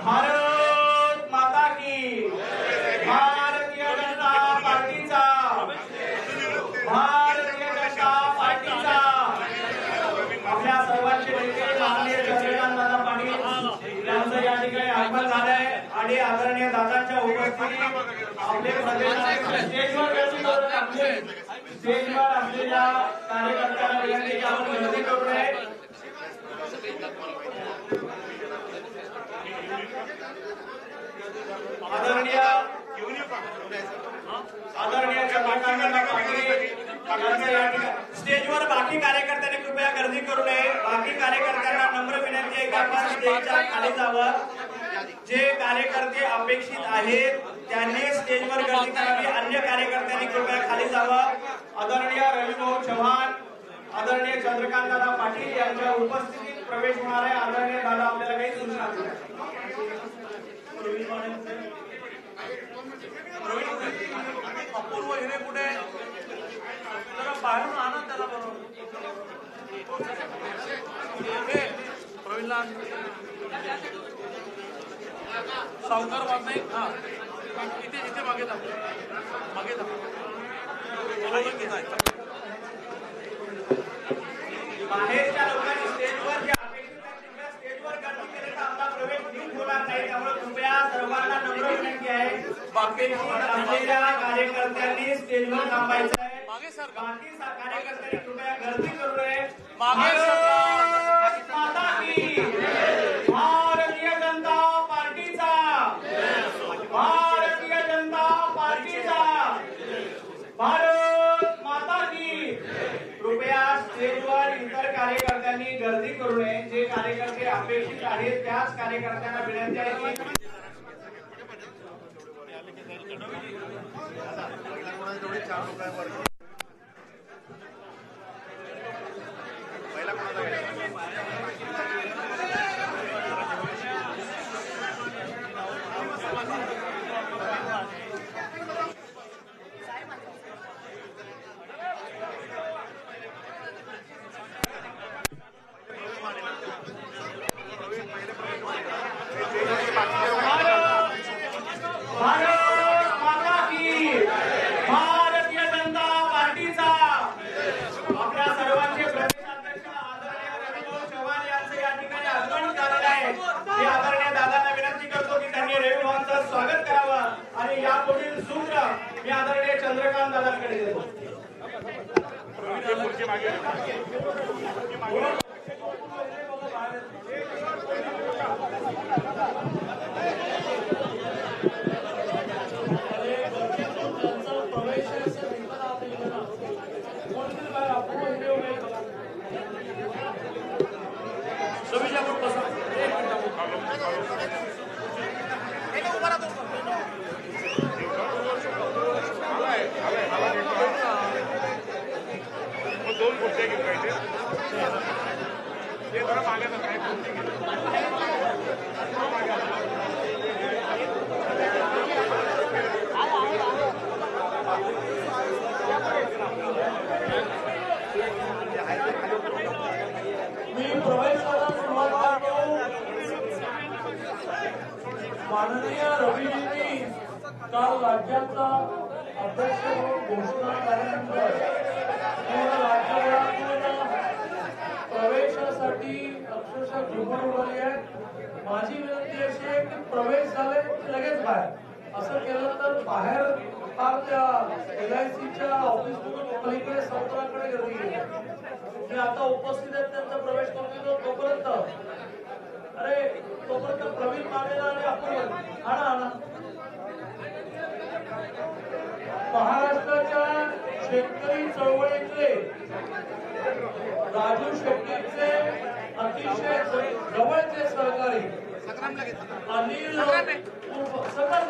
भारत माता की, भारतीय जनता पार्टीचा, भारतीय जनता पार्टीचा आपल्या सर्वांचे नेते माननीय चंद्रकांतदादा पाटील यांचं या ठिकाणी आगमन झालंय आणि आदरणीय दादांच्या उपस्थितीत आपले प्रदेशाध्यक्ष स्टेजवर असलेल्या कार्यकर्त्यांना विनंती आपण विनंती करू नये. आदरणीय चंद्रकांतदादा पाटील स्टेजवर बाकी कार्यकर्त्यांनी कृपया गर्दी करू नये. बाकी कार्यकर्त्यांना नम्र विनंती आहे की आपण स्टेजच्या खाली जावं. जे कार्यकर्ते अपेक्षित आहेत त्यांनी स्टेजवर गर्दी करावी. अन्य कार्यकर्त्यांनी कृपया खाली जावं. आदरणीय रविभाऊ चव्हाण, आदरणीय चंद्रकांतदादा पाटील यांच्या उपस्थितीत प्रवेश होणार आहे. आदरणीय दादा आपल्याला काही सूचना देतात. अपूर्व हिरे कुठे जरा बाहेरून आणा त्याला बरोबर. प्रवीणला सावकार वाद नाही. हा इथे इथे मागे जा, मागे जा. बाहेरच्या लोकांनी स्टेजवर जे अपेक्षित आहे स्टेजवर गर्दी केली तर आपला प्रवेश नीट होणार नाही. त्यामुळे कृपया सर्वांना नम्र विनंती आहे बाकी असलेल्या कार्यकर्त्यांनी स्टेजवर थांबायचं आहे. बाकी कार्यकर्त्यांनी कृपया गर्दी करू नये. माता की, भारतीय जनता पार्टीचा, भारतीय जनता पार्टीचा, भारत माता की. कृपया स्टेजवर इतर कार्यकर्त्यांनी गर्दी करू नये. जे कार्यकर्ते अपेक्षित आहेत त्याच कार्यकर्त्यांना विनंती आहे की मी आदरणीय चंद्रकांत दादांकडे देतो. माननीय रवीजींनी काल राज्याचा अध्यक्ष म्हणून घोषणा केल्यानंतर राज्यभरातून प्रवेशासाठी अक्षरशः झुंबड उडवली आहे. माझी विनंती अशी आहे की प्रवेश झाले लगेच बाहेर. असं केलं तर बाहेर फार त्या LICच्या ऑफिसमधून पलीकडे समुद्राकडे गर्दी गेली. मी आता उपस्थित आहेत त्यांचा प्रवेश करतो. तोपर्यंत प्रवीण मानेला आणि आपण आणा. महाराष्ट्राच्या शेतकरी चळवळीतले राजू शेट्टीचे अतिशय जवळचे सहकारी अनिल सकल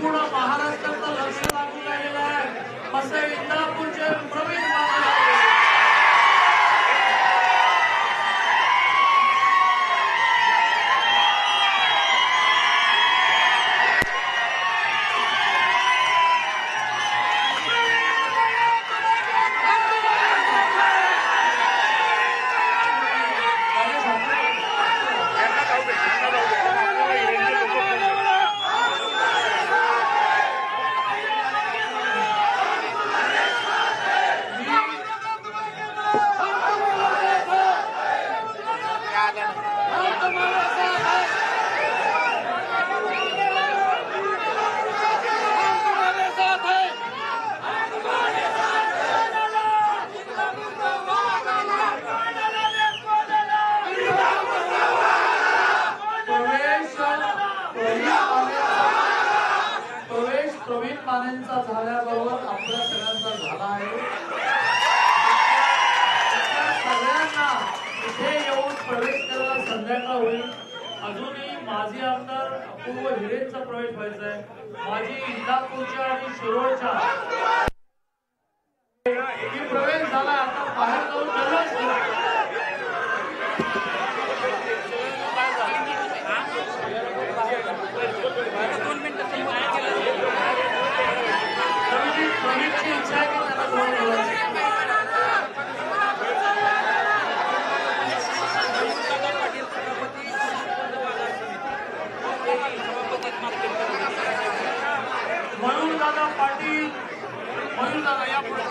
संपूर्ण महाराष्ट्राचं लक्ष लागून राहिलेलं आहे असे इंदापूरचे प्रवीण प्रवीण मानेंचा झाल्याबरोबर आपल्या सगळ्यांचा झाला आहे। सगळ्यांना इथे येऊन प्रवेश करायला संध्याकाळ होईल। अजूनही माजी आमदार अपूर्व हिरेंचा प्रवेश व्हायचा आहे। माजी इंदापूरच्या आणि शिरोळच्या प्रवेश झाला। आता बाहेर जाऊन प्रवीणची इच्छा आहे की त्याला दोन बोलायचं। मयूर दादा पाटील, मयूर दादा या पुढे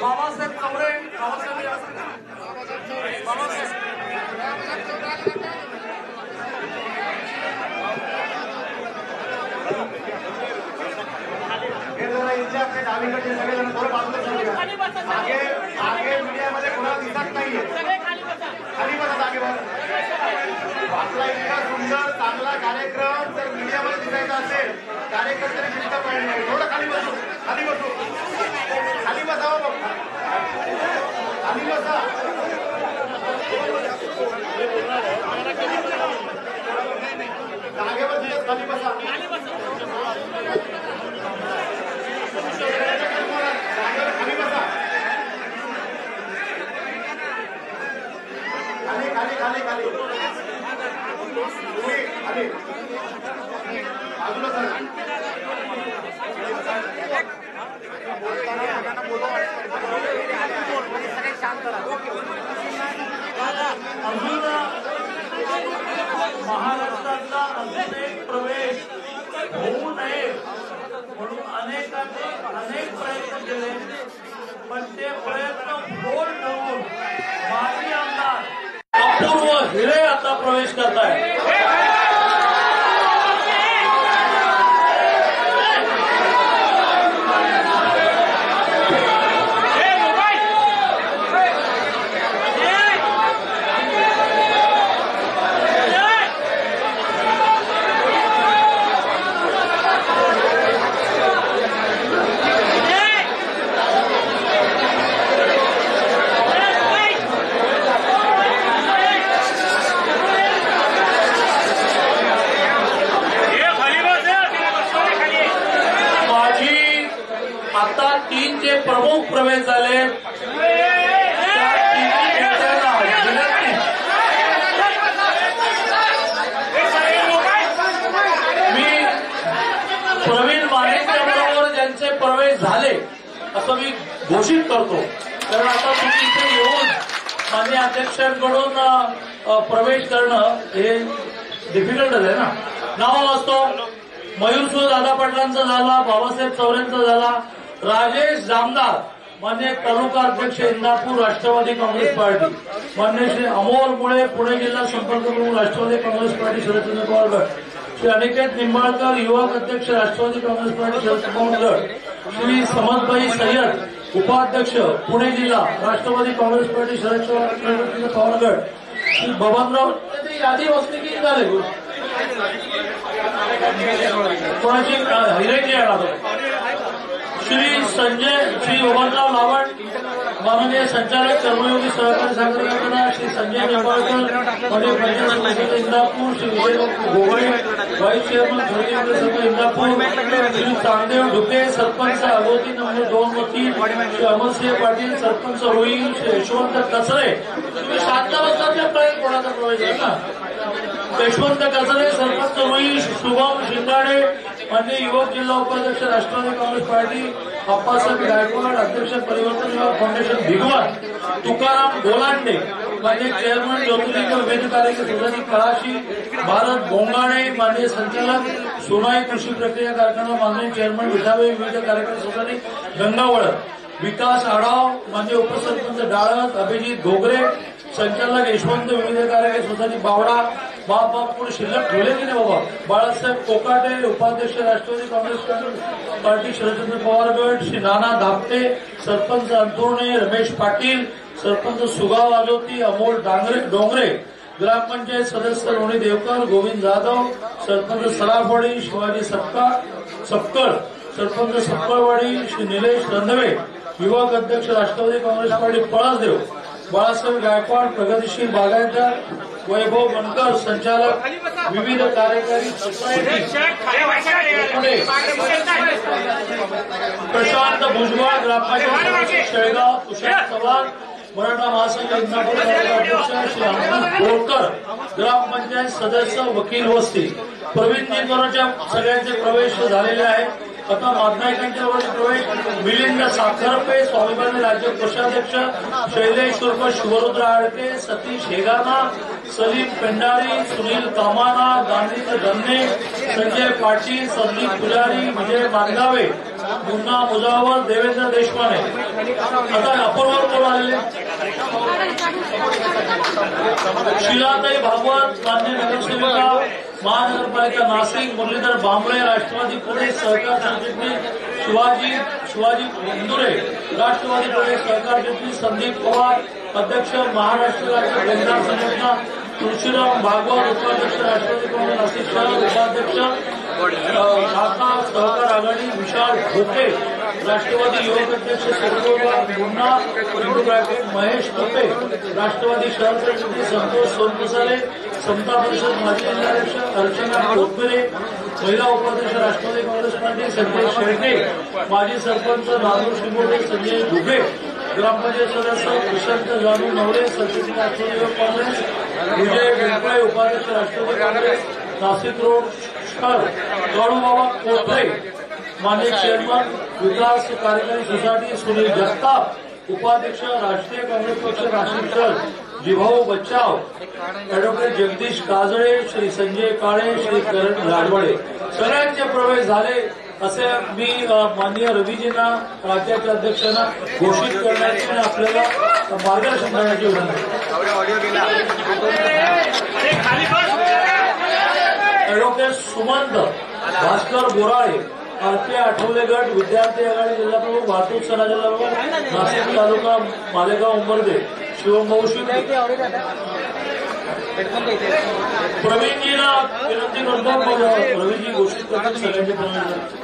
बाबासाहेब चौरे आपल्या डावीकडचे सगळेजण थोडं बाजूला आगे मीडियामध्ये कोणाला दिसत नाहीये। खाली बसा आगे आपला इतका सुंदर चांगला कार्यक्रम जर मीडियामध्ये दिसायचा असेल कार्यकर्त्यांनी चिंता पाहिजे नाही। थोडं खाली बसू खाली बसावं खाली बसा जागेवर दिवस खाली बसा खाली बसा खाली खाली खाली खाली बाजूला सर अजून महाराष्ट्रातला अजून एक प्रवेश होऊ नये म्हणून अनेकांनी अनेक प्रयत्न केले पण ते प्रयत्न फोल ठेवून माजी आमदार अपूर्व हिरे आता प्रवेश करताय। आता तीन जे प्रमुख प्रवेश झाले मी प्रवीण मानेंच्या बरोबर ज्यांचे प्रवेश झाले असं मी घोषित करतो। कारण आता तुम्ही इथे येऊन माननीय अध्यक्षांकडून प्रवेश करणं हे डिफिकल्टच आहे ना। नाव वाचतो मयूर दादा पाटलांचा झाला, बाबासाहेब चौरेंचा झाला, राजेश जामदार मान्य तालुका अध्यक्ष इंदापूर राष्ट्रवादी काँग्रेस पार्टी, मान्य श्री अमोल मुळे पुणे जिल्हा संपर्क प्रमुख राष्ट्रवादी काँग्रेस पार्टी शरदचंद्र पवार गट, श्री अनिकेत निंबाळकर युवक अध्यक्ष राष्ट्रवादी काँग्रेस पार्टी शरद पवार गट, श्री समदभाई सय्यद उपाध्यक्ष पुणे जिल्हा राष्ट्रवादी काँग्रेस पार्टी शरद पवार गट श्री बबनराव यादी वाचली की झाले कोणाची हिरेची श्री बबनराव लावण माननीय संचालक कर्मयोगी सहकारी साखर कारखाना श्री संजय निंबाळकर म्हणजे पंचायत समिती इंदापूर श्री विजय गोगळे व्हाईस चेअरमन खरेदी सभा इंदापूर श्री चांगदेव ढुके सरपंच अगोती नंबर 2 व 3 श्री अमरसिंह पाटील सरपंच रोई श्री यशवंत कचरे तुम्ही 7 वाजताच्या पर्यंत कोणाचा प्रवेश आहे ना यशवंत कचरे सरपंच रोई शुभम शिंगाडे माननीय युवक जिल्हा उपाध्यक्ष राष्ट्रवादी काँग्रेस पार्टी अप्पासाहेब गायकवाड अध्यक्ष परिवर्तन युवा फाउंडेशन भिगवण तुकाराम गोलांडे माननीय चेअरमन ज्योतिर्लिंग विविध कार्यक्रम सोसायटी कळाशी भारत बोंगाणे माननीय संचालक सोनाई कृषी प्रक्रिया कारखाना माननीय चेअरमन विठावे विविध कार्यक्रम सोसायटी गंगावळ विकास आढाव माननीय उपसरपंच डाळत अभिजित घोगरे संचालक यशवंत विविध कार्यक्रम सोसायटी बावडा बापूर शिल्लक ठेवले की नाही बाबा बाळासाहेब कोकाटे उपाध्यक्ष राष्ट्रवादी काँग्रेस पार्टी शरदचंद्र पवार गट श्री नाना धापटे सरपंच अंतुर्णे रमेश पाटील सरपंच सुगाव आजोती अमोल डोंगरे ग्रामपंचायत सदस्य रोणी देवकर गोविंद जाधव सरपंच सराफवाडी शिवाजी सपकळ सरपंच सपकळवाडी श्री निलेश रंधवे युवक अध्यक्ष राष्ट्रवादी काँग्रेस पार्टी पळसदेव बाळासाहेब गायकवाड प्रगतीशील बागायतदार वैभव बनकर संचालक विविध कार्यकारी प्रशांत भुजबळ ग्रामपंचायत शेळगाव तुषार चव्हाण मराठा महासंघ इंदापूर अध्यक्ष श्री अंकुश बोरकर ग्रामपंचायत सदस्य वकील वस्ती प्रवीणजींवरच्या सगळ्यांचे प्रवेश झालेले आहेत आता माधनायकांच्या प्रवेश मिलिंद साखरपे स्वाभिमानी राज्य कोषाध्यक्ष शैलेश उर्फ शिवरुद्र आडके सतीश हेगाना सलीम पेंडारी सुनील कामाना गांधीकर धन्ने संजय पाटील संदीप पुजारी विजय मांगावे मुन्ना मुजावर देवेंद्र देशपांडे आता अपूर्व कोण आलेले शिलाताई भागवत मान्य नगरसेविका महानगरपालिका नाशिक मुरलीधर बांबळे राष्ट्रवादी पुणे सहकार सरचिटणीस शिवाजी इंदुरे राष्ट्रवादी पुणे सहकार चिटणीस संदीप पवार अध्यक्ष महाराष्ट्र राज्य बेंगाल संघटना तुळशीराम भागवत उपाध्यक्ष राष्ट्रवादी काँग्रेस नाशिक शहर उपाध्यक्ष ढाका सहकार आघाडी विशाल ढोके राष्ट्रवादी युवक अध्यक्ष सर्वोबा मुन्ना हिंदू ब्रॅकेट महेश टोपे राष्ट्रवादी शहर सरचिटणीस संतोष सोनप्रसारे समता परिषद माजी जिल्हाध्यक्ष अर्चना कोथमिरे महिला उपाध्यक्ष राष्ट्रवादी काँग्रेस पार्टी संजय शेळके माजी सरपंच नागूर शिंगोटे संजय घुगे ग्रामपंचायत सदस्य प्रशांत जानू नवरे सरचिटणीस राष्ट्रवादी युवक काँग्रेस विजय वेंकळे उपाध्यक्ष राष्ट्रवादी काँग्रेस नाशिक रोड शहर गौरवबाबा कोथरे मान्य चेअरमन विकास कार्यकारी सोसायटी सुनील जगताप उपाध्यक्ष राष्ट्रीय काँग्रेस पक्ष नाशिक शहर जिभाऊ बच्चाव अॅडव्होकेट जगदीश काजळे श्री संजय काळे श्री करण लाडवडे सगळ्यांचे प्रवेश झाले असे मी माननीय रवीजींना राज्याच्या अध्यक्षांना घोषित करण्याची आणि आपल्याला मार्गदर्शन करण्याची विनंती अॅडव्होकेट सुमंत भास्कर बोराळे आरपी आठवले गट विद्यार्थी आघाडी जिल्हाप्रमुख वाहतूक सेना जिल्हाप्रमुख नाशिक तालुका मालेगाव उंबरदे शिवभाऊ शिंदे प्रवीणजीला विनंती करतो रवीजी घोषित करतात सगळ्यांचे प्रवेश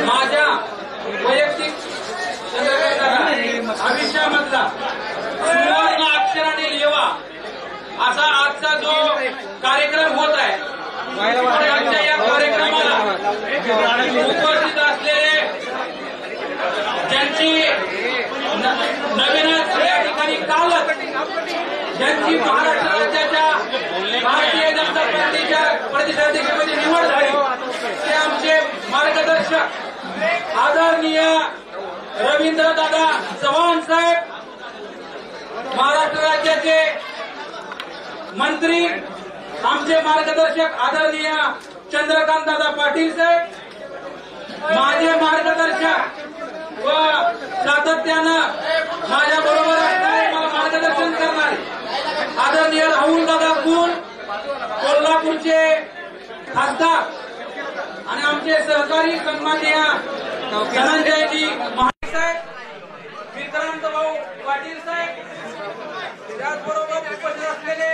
माझ्या वैयक्तिक आयुष्यामधला सुवर्ण अक्षराने लिहावा असा आजचा जो कार्यक्रम होत आहे आजच्या या कार्यक्रमाला उपस्थित असलेले ज्यांची नवीनच या ठिकाणी कालच ज्यांची महाराष्ट्र राज्याच्या भारतीय जनता पार्टीच्या प्रदेशाध्यक्षपदी निवड झाली ते आमचे मार्गदर्शक आदरणीय रवींद्र दादा चव्हाण साहेब, महाराष्ट्र राज्याचे मंत्री, आमचे मार्गदर्शक आदरणीय चंद्रकांत दादा पाटील साहेब, माझे मार्गदर्शक व सातत्यानं माझ्या बरोबर असणारे, मला मार्गदर्शन करणारे आदरणीय राहुल दादा कुल, कोल्हापूरचे खासदार आणि आमचे सहकारी सन्माननीय धनंजयजी महाडिक साहेब, विक्रांत भाऊ पाटील साहेब, त्याचबरोबर उपस्थित असलेले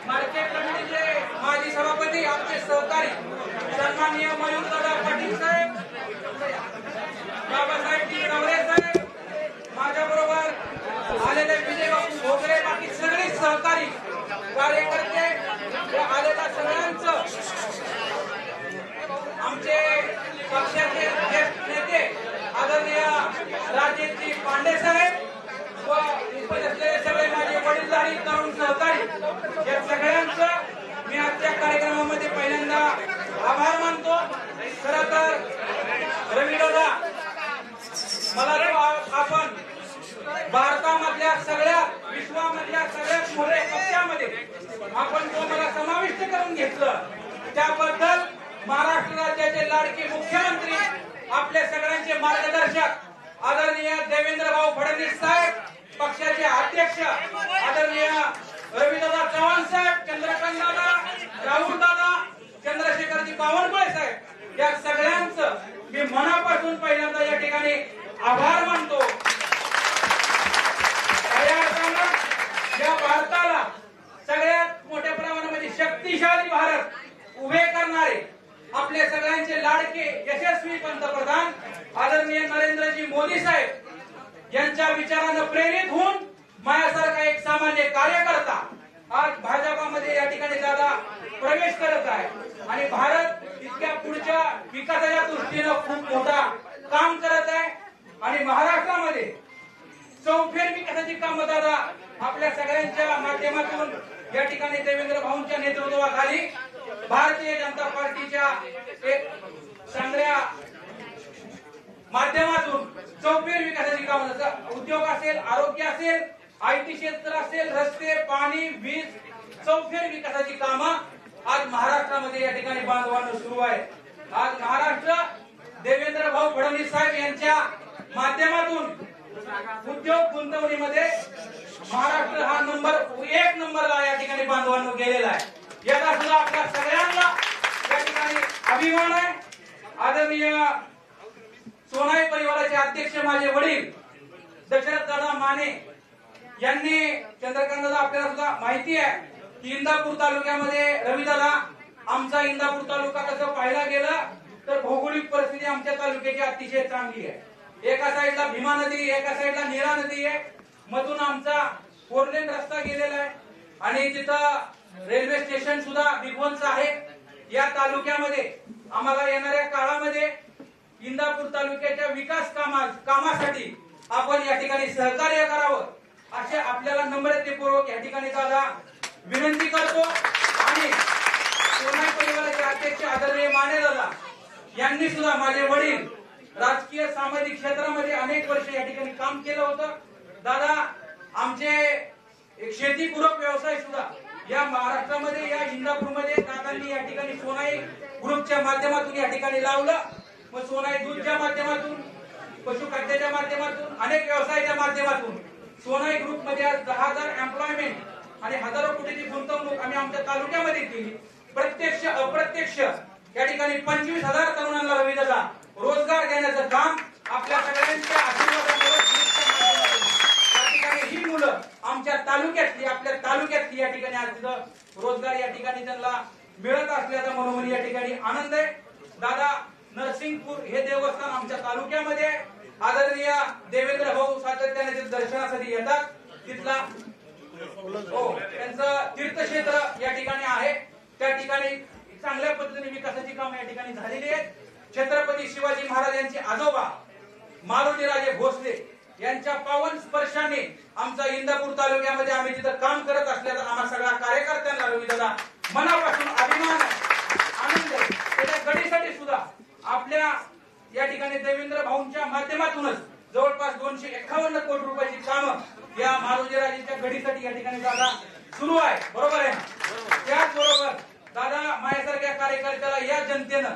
मार्केट कमिटीचे माजी सभापती आमचे सहकारी सन्माननीय मयूरदादा पाटील साहेब, बाबासाहेब नवरे साहेब, माझ्याबरोबर आलेले विजयबाबू भोगरे, बाकी सगळे सहकारी कार्यकर्ते व आलेल्या सगळ्यांचं, आमचे पक्षाचे ज्येष्ठ नेते आदरणीय राजेशजी पांडे साहेब व उपस्थित असलेले सगळे माझे वडीलधारी तरुण सहकारी, या सगळ्यांचं मी आजच्या कार्यक्रमामध्ये पहिल्यांदा आभार मानतो. खरं तर रवीदादा, मला आपण भारतामधल्या सगळ्यात, विश्वामधल्या सगळ्यात मोठ्या पक्षामध्ये आपण जो मला समाविष्ट करून घेतलं, त्याबद्दल महाराष्ट्र राज्याचे लाडके मुख्यमंत्री, आपल्या सगळ्यांचे मार्गदर्शक आदरणीय देवेंद्रभाऊ फडणवीस साहेब, पक्षाचे अध्यक्ष आदरणीय रवीदादा चव्हाण साहेब, चंद्रकांत दादा, राहुल दादा, चंद्रशेखरजी बावनकुळे साहेब, या सगळ्यांचं मी मनापासून पहिल्यांदा या ठिकाणी आभार मानतो. या भारताला सगळ्यात मोठ्या प्रमाणामध्ये शक्तिशाली भारत उभे करणारे आपले सगळ्यांचे लाडके यशस्वी पंतप्रधान आदरणीय नरेंद्रजी मोदी साहेब यांच्या विचारानं प्रेरित होऊन माझ्यासारखा एक सामान्य कार्यकर्ता आज भाजपामध्ये या ठिकाणी दादा प्रवेश करत आहे आणि भारत इतक्या पुढच्या विकासाच्या दृष्टीनं खूप मोठा काम करत आहे आणि महाराष्ट्रामध्ये चौफेर विकासाची कामं दादा आपल्या सगळ्यांच्या माध्यमातून या ठिकाणी देवेंद्र भाऊंच्या नेतृत्वाखाली भारतीय जनता पार्टीच्या एक चांगल्या माध्यमातून चौफेर विकासाची कामं, जसं उद्योग असेल, आरोग्य असेल, आयटी क्षेत्र असेल, रस्ते, पाणी, वीज, चौफेर विकासाची कामं आज महाराष्ट्रामध्ये या ठिकाणी बांधवांना सुरू आहे. आज महाराष्ट्र देवेंद्र भाऊ फडणवीस साहेब यांच्या माध्यमातून उद्योग गुंतवणुकीमध्ये महाराष्ट्र हा एक नंबरला या ठिकाणी बांधवांना गेलेला आहे. याचा सुद्धा आपल्या सगळ्यांना या ठिकाणी अभिमान आहे. आदरणीय सोनाई परिवाराचे अध्यक्ष माझे वडील दशरथ दादा माने यांनी, चंद्रकांत दादा आपल्याला सुद्धा माहिती आहे की इंदापूर तालुक्यामध्ये रवीदादा, आमचा इंदापूर तालुका कसं पाहायला गेलं तर भौगोलिक परिस्थिती आमच्या तालुक्याची अतिशय चांगली आहे. एका साईडला भीमा नदी, एका साईडला नीरा नदी आहे, मधून आमचा 4 लेन रस्ता गेलेला आहे आणि तिथं रेल्वे स्टेशन सुद्धा बिगवंच आहे. या तालुक्यामध्ये आम्हाला येणाऱ्या काळामध्ये इंदापूर तालुक्याच्या विकास कामासाठी आपण या ठिकाणी सहकार्य करावं असे आपल्याला नम्रतेपूर्वक या ठिकाणी दादा विनंती करतो. आणि सोनाई परिवाराचे अध्यक्ष आदरणीय माने दादा यांनी सुद्धा, माझे वडील राजकीय सामाजिक क्षेत्रामध्ये अनेक वर्ष या ठिकाणी काम केलं होतं. दादा आमचे एक शेतीपूरक व्यवसाय सुद्धा या महाराष्ट्रामध्ये, या इंदापूरमध्ये दादांनी या ठिकाणी सोनाई ग्रुपच्या माध्यमातून या ठिकाणी लावलं. मग सोनाई दूधच्या माध्यमातून, पशुखाद्याच्या माध्यमातून, अनेक व्यवसायाच्या माध्यमातून सोनाई ग्रुपमध्ये आज 10,000 एम्प्लॉयमेंट आणि हजारो कोटीची गुंतवणूक आम्ही आमच्या तालुक्यामध्ये केली. प्रत्यक्ष अप्रत्यक्ष या ठिकाणी 25,000 तरुणांना रवीदादा रोजगार देण्याचं काम आपल्या सगळ्यांच्या आशीर्वादामुळे या ठिकाणी ही मुलं आमच्या तालुक्यातली, आपल्या तालुक्यातली या ठिकाणी आज रोजगार या ठिकाणी त्यांना मिळत असल्याचा मनोमनी या ठिकाणी आनंद आहे. दादा नरसिंगपूर हे देवस्थान आमच्या तालुक्यामध्ये आदरणीय देवेंद्र भाऊ सातत्याने दर्शनासाठी येतात. तिथला त्यांचं तीर्थक्षेत्र या ठिकाणी आहे. त्या ठिकाणी चांगल्या पद्धतीने विकासाची कामं या ठिकाणी झालेली आहेत. छत्रपती शिवाजी महाराज यांचे आजोबा मारुतीराजे भोसले यांच्या पावन स्पर्शाने आमचा इंदापूर तालुक्यामध्ये आम्ही तिथं काम करत असल्याचा आम्हा सगळ्या कार्यकर्त्यांना रवीदादा मनापासून अभिमान आहे, आनंद आहे. त्याच्या गडीसाठी सुद्धा आपल्या या ठिकाणी देवेंद्र भाऊंच्या माध्यमातूनच जवळपास 251 कोटी रुपयाची कामं या मारुतीराजेंच्या घडीसाठी या ठिकाणी दादा सुरू आहे, बरोबर आहे. त्याचबरोबर दादा माझ्यासारख्या कार्यकर्त्याला या जनतेनं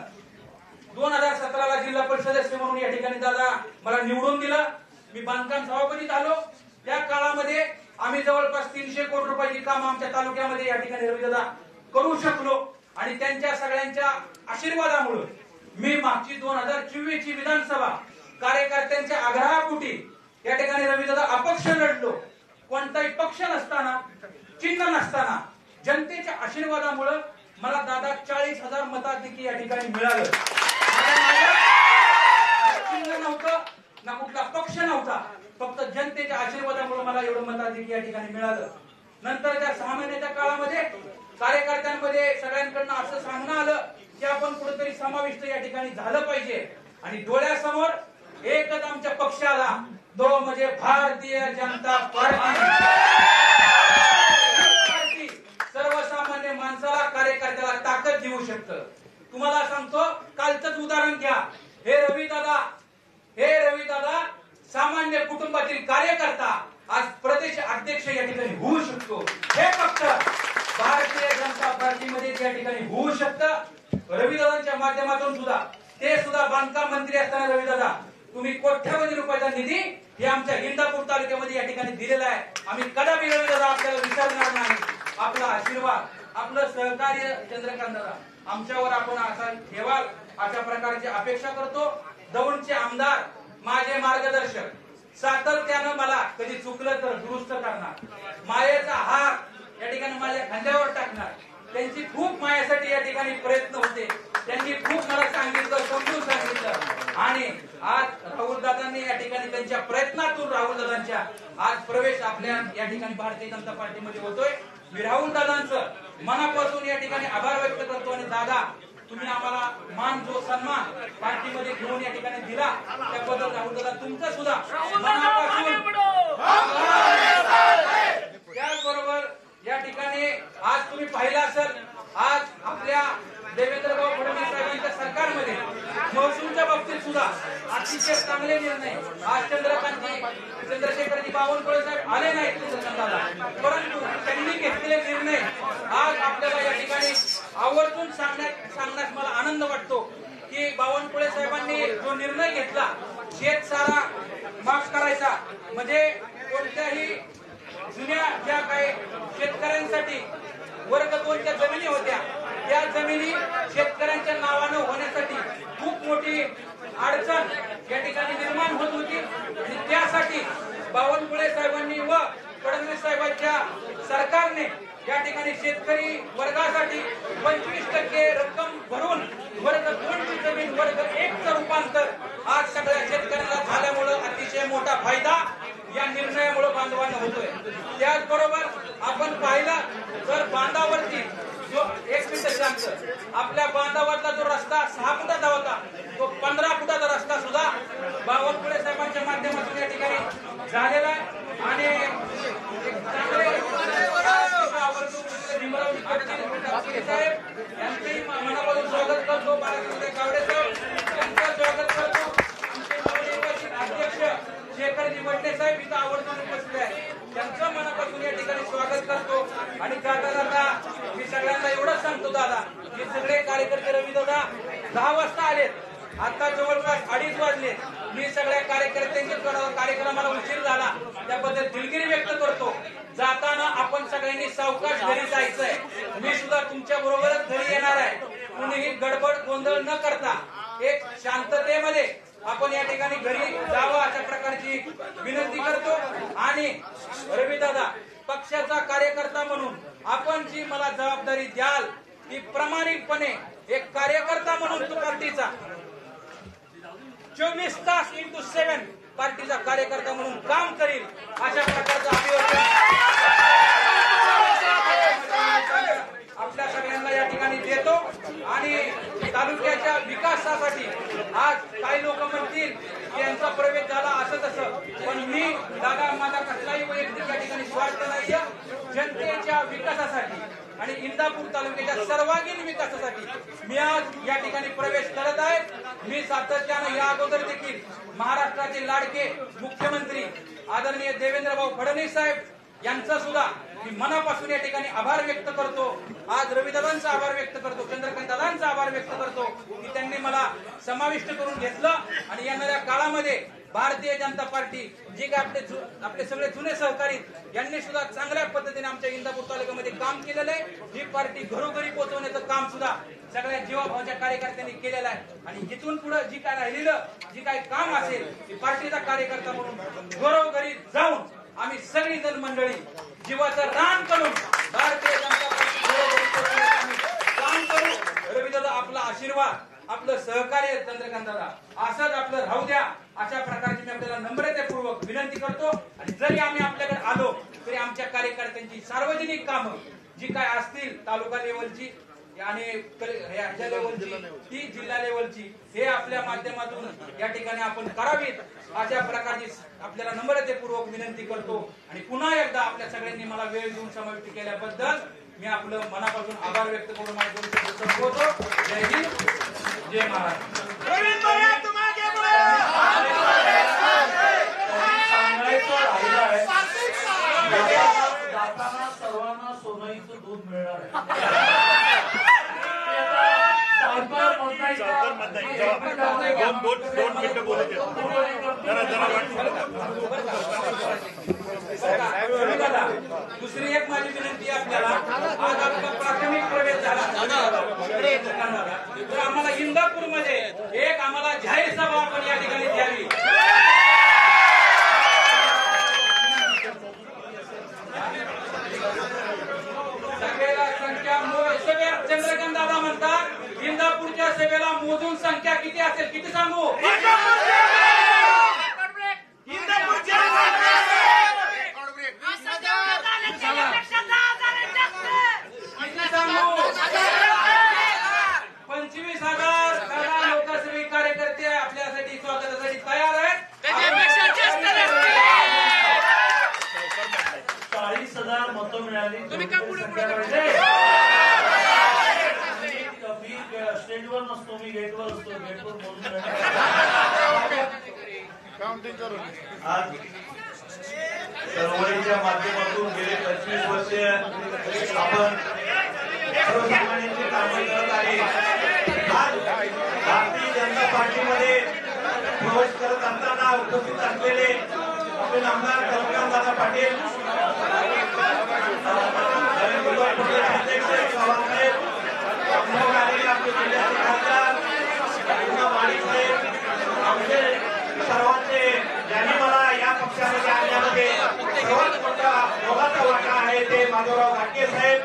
2017ला जिल्हा परिषद सदस्य म्हणून या ठिकाणी दादा मला निवडून दिलं. मी बांधकाम सभापती झालो. त्या काळामध्ये आम्ही जवळपास 300 कोटी रुपयाची कामं आमच्या तालुक्यामध्ये या ठिकाणी रविदादा करू शकलो आणि त्यांच्या सगळ्यांच्या आशीर्वादामुळे मी मागची 2024 ची विधानसभा कार्यकर्त्यांच्या आग्रहापोटी या ठिकाणी रविदादा अपक्ष लढलो. कोणताही पक्ष नसताना, चिन्ह नसताना जनतेच्या आशीर्वादामुळे मला दादा 40,000 मताधिक्य या ठिकाणी मिळालं. चिन्ह नव्हतं ना कुठला पक्ष नव्हता, फक्त जनतेच्या आशीर्वादामुळे मला एवढं मताधिक्य या ठिकाणी मिळालं. नंतर त्या 6 महिन्याच्या काळामध्ये कार्यकर्त्यांमध्ये सगळ्यांकडनं असं सांगणं आलं की आपण कुठेतरी समाविष्ट या ठिकाणी झालं पाहिजे आणि डोळ्यासमोर एकच आमच्या पक्षाला, तो म्हणजे भारतीय जनता पार्टी सर्वसामान्य माणसाला, कार्यकर्त्याला ताकद देऊ शकतं. तुम्हाला सांगतो, कालचंच उदाहरण घ्या. हे रविदादा सामान्य कुटुंबातील कार्यकर्ता आज प्रदेश अध्यक्ष या ठिकाणी होऊ शकतो. हे फक्त भारतीय जनता पार्टीमध्ये या ठिकाणी होऊ शकतं. रविदादांच्या माध्यमातून सुद्धा, ते सुद्धा बांधकाम मंत्री असताना रविदादा तुम्ही कोट्यावधी रुपयाचा निधी हे आमच्या इंदापूर तालुक्यामध्ये या ठिकाणी दिलेला आहे. आम्ही कदापि रविदादा आपल्याला विसरणार नाही. आपला आशीर्वाद, आपलं सहकार्य चंद्रकांत दादा आमच्यावर आपण असा ठेवाल अशा प्रकारची अपेक्षा करतो. दौंडचे आमदार, माझे मार्गदर्शक, सातत्यानं मला कधी चुकलं तर दुरुस्त करणार, मायेचा हार या ठिकाणी माझ्या खांद्यावर टाकणार. त्यांची खूप माझ्यासाठी या ठिकाणी प्रयत्न होते. त्यांनी खूप मला सांगितलं, समजून सांगितलं आणि आज राहुल दादांनी या ठिकाणी त्यांच्या प्रयत्नातून राहुल दादांच्या आज प्रवेश आपल्या या ठिकाणी भारतीय जनता पार्टीमध्ये होतोय. मी राहुल दादांचं मनापासून या ठिकाणी आभार व्यक्त करतो आणि दादा तुम्ही आम्हाला मान जो सन्मान पार्टीमध्ये घेऊन या ठिकाणी दिला त्याबद्दल राहुल दादा तुमचं सुद्धा मनापासून. त्याचबरोबर या ठिकाणी आज तुम्ही पाहिलं असेल, आज आपल्या देवेंद्र भाऊ फडणवीस साहेबांच्या सरकारमध्ये महसूलच्या बाबतीत सुद्धा अतिशय चांगले निर्णय. आज चंद्रशेखरजी बावनकुळे साहेब आले नाहीत चंद्रकांतला, परंतु त्यांनी घेतलेले निर्णय आज आपल्याला या ठिकाणी आवर्जून सांगण्यास मला आनंद वाटतो की बावनकुळे साहेबांनी जो निर्णय घेतला शेतसारा माफ करायचा, म्हणजे कोणत्याही जुन्या ज्या काही शेतकऱ्यांसाठी वर्ग 2च्या जमिनी होत्या त्या जमिनी शेतकऱ्यांच्या नावानं होण्यासाठी खूप मोठी अडचण या ठिकाणी निर्माण होत होती आणि त्यासाठी बावनकुळे साहेबांनी व फडणवीस साहेबांच्या सरकारने या ठिकाणी शेतकरी वर्गासाठी 25% रक्कम भरून वर्ग 2ची जमीन वर्ग 1चं रूपांतर आज सगळ्या शेतकऱ्यांना झाल्यामुळे अतिशय मोठा फायदा या निर्णयामुळे बांधवांना होतोय. त्याचबरोबर आपण पाहिलं तर बांधावरती जो 1 मिनिट सांगतो, आपल्या बांधावरचा जो रस्ता 6 फुटाचा होता तो 15 फुटाचा रस्ता सुद्धा बावनकुळे साहेबांच्या माध्यमातून या ठिकाणी झालेला आहे आणि एक चांगले साहेब यांचंही मनापासून स्वागत करतो. गावडे साहेब यांचं स्वागत करतो. आमचे अध्यक्ष शेखरजी वडणे साहेब इथं आवर्जून उपस्थित आहे, त्यांचं मनापासून या ठिकाणी स्वागत करतो. आणि दादा मी सगळ्यांना एवढंच सांगतो दादा, हे सगळे कार्यकर्ते रविदादा 10 वाजता आलेत, आता जवळपास 2:30 वाजले. मी सगळ्या कार्यकर्त्यांच्या कार्यक्रमाला उशीर झाला त्याबद्दल दिलगिरी व्यक्त करतो. जाताना आपण सगळ्यांनी सावकाश घरी जायचंय. मी सुद्धा तुमच्या बरोबरच घरी येणार आहे. कुणीही गडबड गोंधळ न करता एक शांततेमध्ये आपण या ठिकाणी घरी जावं अशा प्रकारची विनंती करतो. आणि रविदादा पक्षाचा कार्यकर्ता म्हणून आपण जी मला जबाबदारी द्याल ती प्रामाणिकपणे एक कार्यकर्ता म्हणून तो पार्टीचा 24 तास × 7 पार्टीचा कार्यकर्ता म्हणून काम करील अशा प्रकारचं अभिवादन आपल्या सगळ्यांना या ठिकाणी देतो. आणि तालुक्याच्या विकासासाठी आज काही लोक म्हणतील की यांचा प्रवेश झाला असं तसं, पण मी दादा माझा कसलाही वैयक्तिक या ठिकाणी स्वार्थ नाहीये. जनतेच्या विकासासाठी आणि इंदापूर तालुक्याच्या सर्वांगीण विकासासाठी मी आज या ठिकाणी प्रवेश करत आहे. मी सातत्यानं या अगोदर देखील महाराष्ट्राचे लाडके मुख्यमंत्री आदरणीय देवेंद्रभाऊ फडणवीस साहेब यांचा सुद्धा मी मनापासून या ठिकाणी आभार व्यक्त करतो. आज रविदादांचा आभार व्यक्त करतो, चंद्रकांत दादांचा आभार व्यक्त करतो की त्यांनी मला समाविष्ट करून घेतलं आणि येणाऱ्या काळामध्ये भारतीय जनता पार्टी जे काय आपले सगळे जुने सहकारी यांनी सुद्धा चांगल्या पद्धतीने आमच्या इंदापूर तालुक्यामध्ये काम केलेलं आहे. ही पार्टी घरोघरी पोहोचवण्याचं काम सुद्धा सगळ्या जीवाभावाच्या कार्यकर्त्यांनी केलेलं आहे आणि इथून पुढे जी काय राहिलेलं जी काय काम असेल ती पार्टीचा कार्यकर्ता म्हणून घरोघरी जाऊन आम्ही सगळी जण मंडळी जीवाचं रान करून भारतीय जनता पार्टी काम करू. रविदादा आपला आशीर्वाद आपलं सहकार्य चंद्रकांत दादा असंच आपलं राहू द्या अशा प्रकारची मी आपल्याला नम्रतापूर्वक विनंती करतो. आणि जरी आम्ही आपल्याकडे आलो तरी आमच्या कार्यकर्त्यांची सार्वजनिक कामं जी काय असतील तालुका लेवलची आणि ह्याच्या लेवलची ती जिल्हा लेवलची हे आपल्या माध्यमातून या ठिकाणी आपण करावीत अशा प्रकारची आपल्याला नम्रतापूर्वक विनंती करतो. आणि पुन्हा एकदा आपल्या सगळ्यांनी मला वेळ देऊन समाविष्ट केल्याबद्दल मी आपलं मनापासून आभार व्यक्त करून माझे दोन शब्द संपवतो. जय हिंद, जय महाराष्ट्र. सांगायचं राहिलं आहे जाताना सर्वांना सोनईचं दूध मिळणार आहे. दोन मिनिटं बोलू दे. दुसरी एक माझी विनंती आपल्याला आज आपला प्राथमिक प्रवेश झाला तर आम्हाला इंदापूरमध्ये एक आम्हाला जाहीर सभा आपण या ठिकाणी द्यावी. सभेला संख्या सगळ्या चंद्रकांत दादा म्हणतात इंदापूरच्या सभेला मोजून संख्या किती असेल किती सांगू लोकसभा कार्यकर्ते आपल्यासाठी स्वागतासाठी तयार आहेत. 40,000 मतं मिळाली. तुम्ही का पुढे स्टेजवर नसतो मी गेटवर असतो. गेटवर बोलून काउंटिंग करून आज चळवळीच्या माध्यमातून गेले 25 वर्ष आपण सर्वसामान्यांची कामे करत आहे. आज भारतीय जनता पार्टीमध्ये प्रवेश करत असताना उपस्थित असलेले आपले नामदार चंद्रकांतदादा पाटील, अध्यक्ष चव्हाणसाहेब, आपले जिल्ह्याचे खासदार माणिकसाहेब, आमचे सर्वांचे ज्यांनी मला या पक्षामध्ये आणण्यामध्ये सर्वात मोठा मोलाचा वाटा आहे ते माधवराव घाटगे साहेब,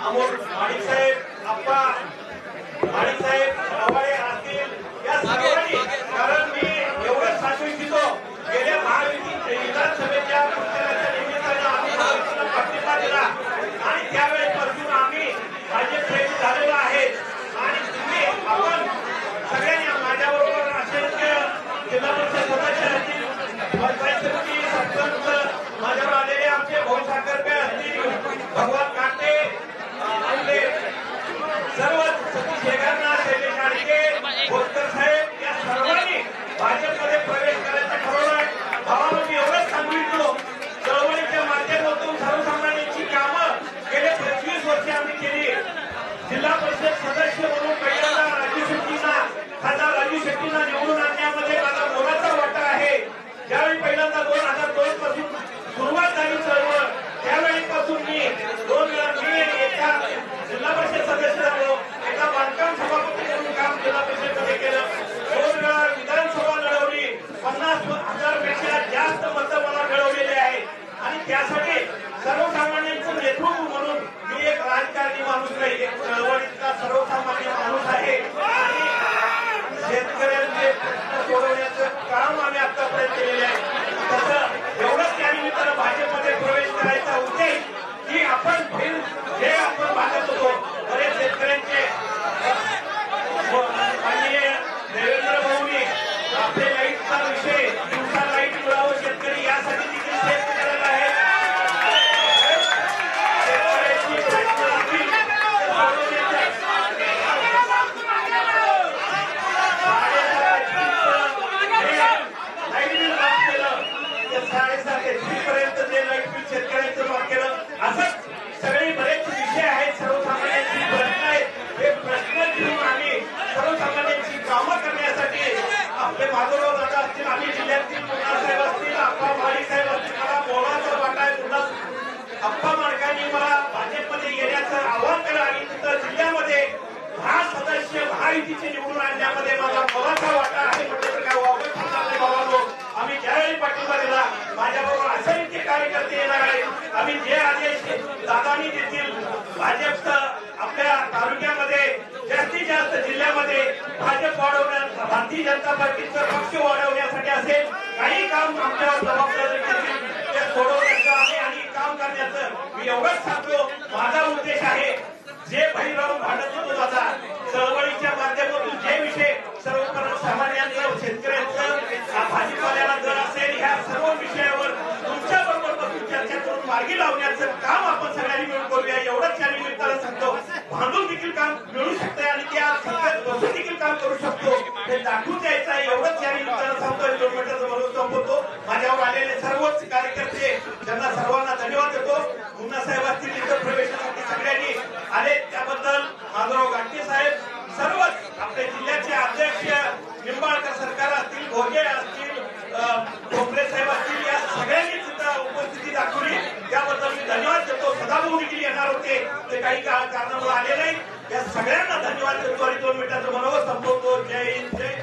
अमोल माणिक साहेब, आप्पा माणिक साहेब, रवाडे असतील या सर्वांनी. कारण मी एवढंच सांगू इच्छितो गेल्या महायुती विधानसभेच्या पक्षाच्या निमित्तानं आम्ही पाठिंबा दिला आणि त्यावेळेपासून आम्ही भाजप झालेलो आहे. आणि तुम्ही आपण सगळ्यांनी माझ्याबरोबर असेल जिल्हा परिषद सदस्य असतील, पंचायत समिती सरपंच माझ्यावर आलेले आमचे भाऊ साखरपे असतील, भगवान काटे, आपले कार्यकर्ते येणार आहेत. आम्ही जे आदेश दादानी देतील, भाजपचं आपल्या तालुक्यामध्ये जास्तीत जास्त जिल्ह्यामध्ये भाजप वाढवण्यात, भारतीय जनता पार्टीचा पक्ष वाढवण्यासाठी असेल काही काम आमच्यावर जबाबदारी घेतील ते सोडवण्याचं आहे आणि काम करण्याचं मी एवढंच सांगतो. माझा उद्देश आहे जे बाहेर राहून भांडत होतो दादा, चळवळीच्या माध्यमातून जे विषय सर्वसामान्यांचं, शेतकऱ्यांचं, भाजीपाल्याला दर असेल, ह्या सर्व विषयावर तुमच्या बरोबर बसून चर्चा करून मार्गी लावण्याचं काम आपण सगळ्यांनी मिळून करूया एवढंच या निमित्तानं सांगतो. भांडून देखील काम मिळू शकते आणि त्या सगळ्यात बसून देखील काम करू शकतो हे दाखवून द्यायचं आहे एवढंच या निमित्तानं सांगतो. किलोमीटरचं म्हणून संपवतो. माझ्यावर आलेले सर्वच कार्यकर्ते त्यांना सर्वांना धन्यवाद देतो. मुन्ना साहेब असतील इतर प्रवेशासाठी सगळ्यांनी आले त्याबद्दल माधवराव गाडगे साहेब, सर्वच आपले जिल्ह्याचे अध्यक्ष निंबाळकर सरकार असतील, भोजे असतील, ठोंबरे साहेब असतील, या सगळ्यांनी सुद्धा उपस्थिती दाखवली त्याबद्दल मी धन्यवाद देतो. सदाभाऊ देखील येणार होते, ते काही कारणामुळे आले नाही. या सगळ्यांना धन्यवाद देतो आणि 2 मिनिटाचं मनोगत संपवतो. जय हिंद, जय